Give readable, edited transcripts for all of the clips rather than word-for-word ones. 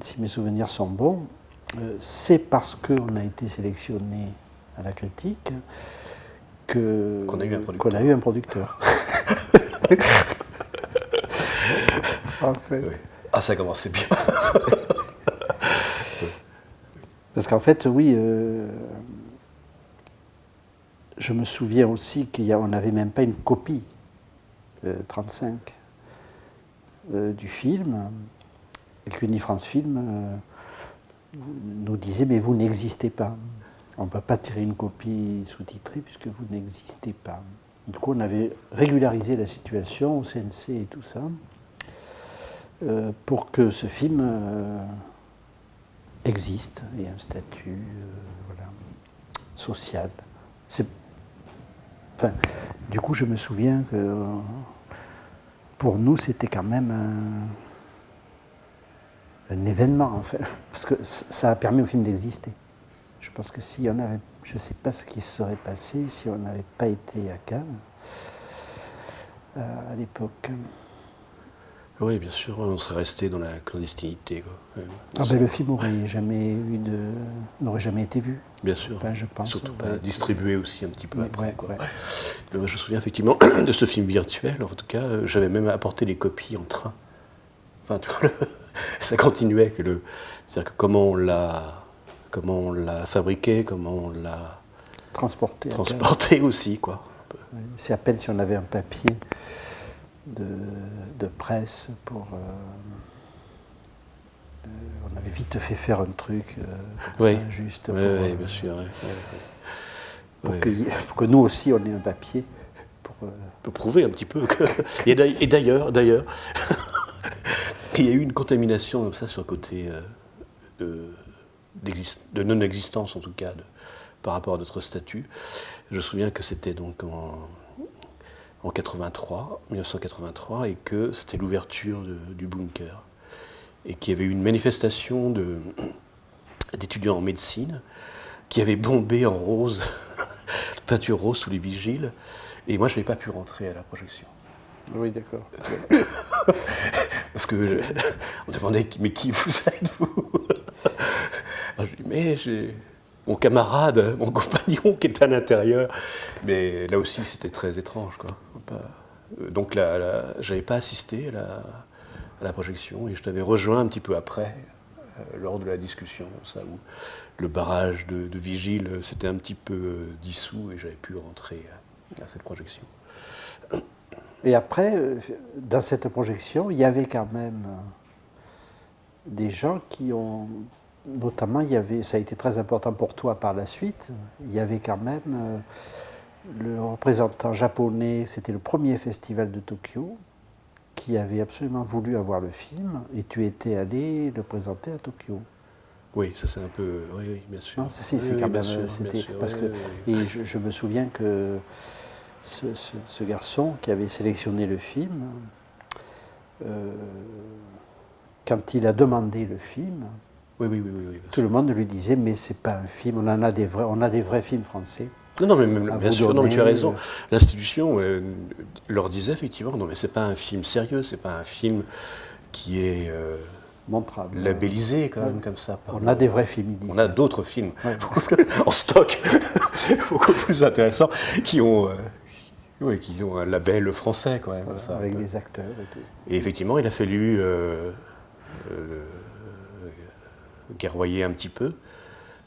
si mes souvenirs sont bons, c'est parce qu'on a été sélectionné à la critique qu'on a eu un producteur. En fait. Oui. Ah, ça commençait bien. Parce qu'en fait, oui, je me souviens aussi qu'on n'avait même pas une copie 35 du film, et que l'Unifrance Film nous disait, mais vous n'existez pas. On ne peut pas tirer une copie sous-titrée puisque vous n'existez pas. Du coup, on avait régularisé la situation au CNC et tout ça, pour que ce film existe et ait un statut voilà, social. Enfin, du coup, je me souviens que pour nous, c'était quand même un événement, en fait, parce que ça a permis au film d'exister. Je pense que si on avait, je ne sais pas ce qui se serait passé si on n'avait pas été à Cannes à l'époque. Oui, bien sûr, on serait resté dans la clandestinité. Quoi. Le film n'aurait jamais été vu. Bien sûr. Enfin, je pense. Surtout pas distribué aussi un petit peu après. Ouais, quoi. Ouais. Je me souviens effectivement de ce film virtuel. En tout cas, j'avais même apporté les copies en train. Enfin, ça continuait. C'est-à-dire que comment on l'a fabriqué, comment on l'a transporté aussi, quoi. C'est à peine si on avait un papier de presse pour. On avait vite fait faire un truc comme ça, juste pour. Oui, bien sûr. Pour que nous aussi on ait un papier. Pour prouver un petit peu que. Et d'ailleurs, il y a eu une contamination comme ça sur le côté de non-existence, en tout cas, par rapport à notre statut. Je me souviens que c'était donc en 1983, et que c'était l'ouverture du bunker. Et qu'il y avait eu une manifestation d'étudiants en médecine qui avaient bombé en rose, peinture rose sous les vigiles. Et moi, je n'avais pas pu rentrer à la projection. Oui, d'accord. Parce que on demandait, mais qui vous êtes, vous? Alors, je dis, mais j'ai mon camarade, mon compagnon qui était à l'intérieur. Mais là aussi, c'était très étrange, quoi. Donc là, j'avais pas assisté à la projection, et je t'avais rejoint un petit peu après, lors de la discussion, ça, où le barrage de vigile s'était un petit peu dissous, et j'avais pu rentrer à cette projection. Et après, dans cette projection, il y avait quand même des gens qui ont... Notamment, ça a été très important pour toi par la suite, il y avait quand même le représentant japonais, c'était le premier festival de Tokyo, qui avait absolument voulu avoir le film, et tu étais allé le présenter à Tokyo. Oui, ça c'est un peu... Oui, bien sûr. Non, c'est quand même... C'était parce que... Et je me souviens que ce garçon qui avait sélectionné le film, quand il a demandé le film, oui, tout le monde lui disait, mais c'est pas un film, on a des vrais films français. Non, mais bien sûr, non, mais tu as raison. L'institution leur disait effectivement, non, mais c'est pas un film sérieux, c'est pas un film qui est montrable, labellisé quand même comme ça. On a des vrais films. On a d'autres films en stock, beaucoup plus intéressants, qui ont un label français quand même. Voilà, ça, avec des acteurs et tout. Et effectivement, il a fallu guerroyer un petit peu.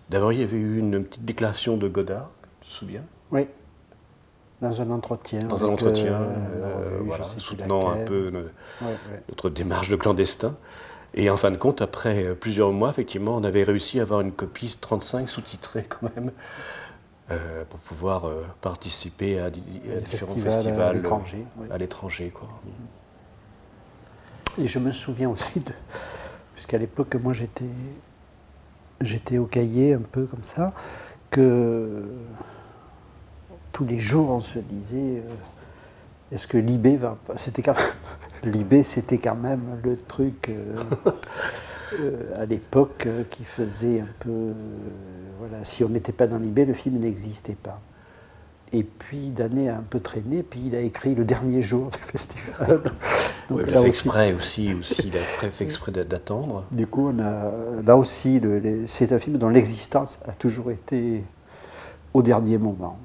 D'abord, il y avait eu une petite déclaration de Godard, tu te souviens? Oui, dans un entretien. Voilà, soutenant un peu notre démarche de clandestin. Et en fin de compte, après plusieurs mois, effectivement, on avait réussi à avoir une copie 35 sous-titrée quand même, pour pouvoir participer à différents festivals à l'étranger. Quoi. Et je me souviens aussi, puisqu'à l'époque, moi j'étais au cahier un peu comme ça, que tous les jours on se disait est-ce que l'IB va pas... L'IB c'était quand même le truc à l'époque qui faisait un peu voilà, si on n'était pas dans l'IB, le film n'existait pas. Et puis d'années a un peu traîné, puis il a écrit le dernier jour du festival. Donc, il a fait exprès aussi, il a fait exprès d'attendre. Du coup, là aussi, c'est un film dont l'existence a toujours été au dernier moment,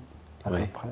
à peu près.